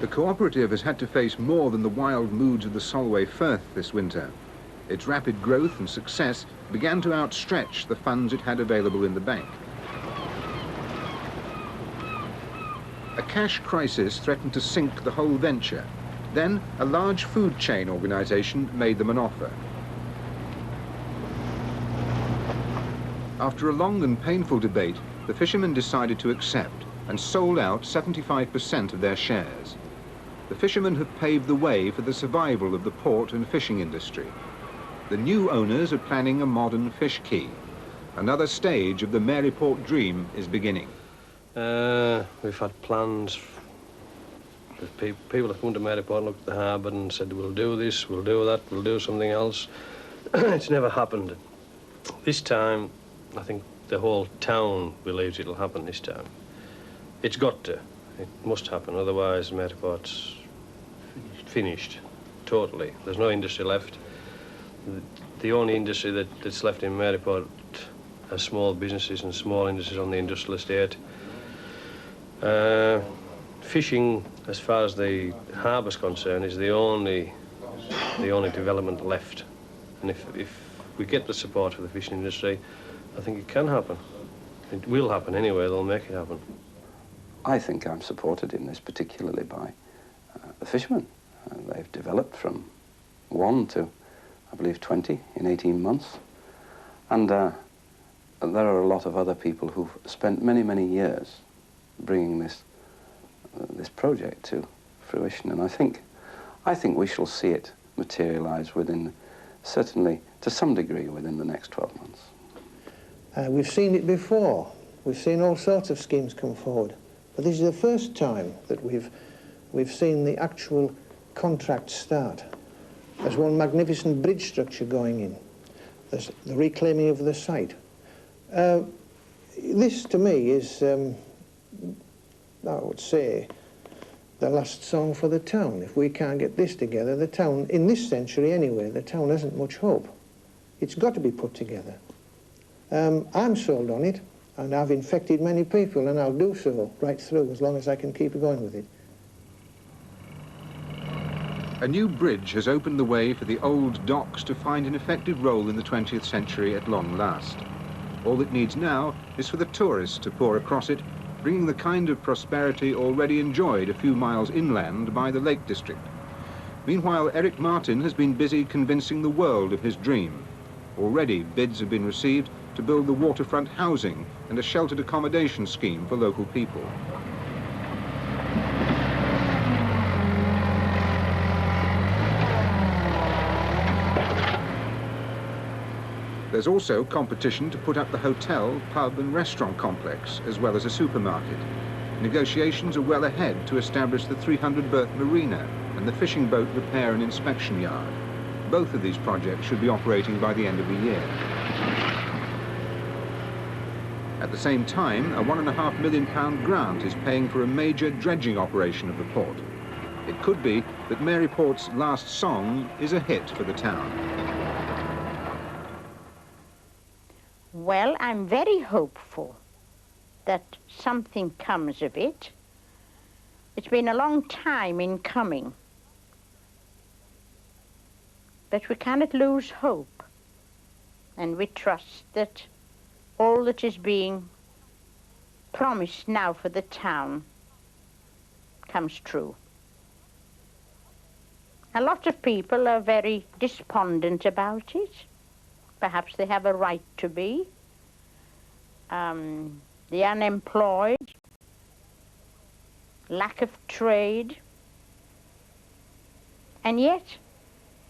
The cooperative has had to face more than the wild moods of the Solway Firth this winter. Its rapid growth and success began to outstretch the funds it had available in the bank. A cash crisis threatened to sink the whole venture. Then a large food chain organisation made them an offer. After a long and painful debate, the fishermen decided to accept and sold out 75% of their shares. The fishermen have paved the way for the survival of the port and fishing industry. The new owners are planning a modern fish quay. Another stage of the Maryport dream is beginning. We've had plans. People have come to Maryport and looked at the harbour and said, we'll do this, we'll do that, we'll do something else. It's never happened. This time, I think the whole town believes it'll happen this time. It's got to. It must happen, otherwise Maryport's finished, totally. There's no industry left. The only industry that's left in Maryport are small businesses and small industries on the industrial estate. Fishing, as far as the harbour's concerned, is the only development left. And if we get the support for the fishing industry, I think it can happen. It will happen anyway, they'll make it happen. I think I'm supported in this particularly by the fishermen. They've developed from 1 to, I believe, 20 in 18 months. And there are a lot of other people who've spent many, many years bringing this project to fruition. And I think we shall see it materialise within, certainly to some degree, within the next 12 months. We've seen it before. We've seen all sorts of schemes come forward. But this is the first time that we've seen the actual contract start. There's one magnificent bridge structure going in. There's the reclaiming of the site. This, to me, is, I would say, the last song for the town. If we can't get this together, the town, in this century anyway, the town hasn't much hope. It's got to be put together. I'm sold on it, and I've infected many people, and I'll do so right through as long as I can keep going with it. A new bridge has opened the way for the old docks to find an effective role in the 20th century at long last. All it needs now is for the tourists to pour across it, bringing the kind of prosperity already enjoyed a few miles inland by the Lake District. Meanwhile, Eric Martin has been busy convincing the world of his dream. Already bids have been received to build the waterfront housing and a sheltered accommodation scheme for local people. There's also competition to put up the hotel, pub and restaurant complex, as well as a supermarket. Negotiations are well ahead to establish the 300-berth marina and the fishing boat repair and inspection yard. Both of these projects should be operating by the end of the year. At the same time, a £1.5 million grant is paying for a major dredging operation of the port. It could be that Maryport's last song is a hit for the town. Well, I'm very hopeful that something comes of it. It's been a long time in coming. But we cannot lose hope. And we trust that all that is being promised now for the town comes true. A lot of people are very despondent about it. Perhaps they have a right to be. The unemployed, lack of trade, and yet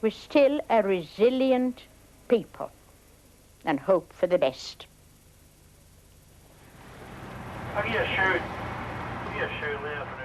we're still a resilient people and hope for the best. Have you a shoot? Have you a shoot there for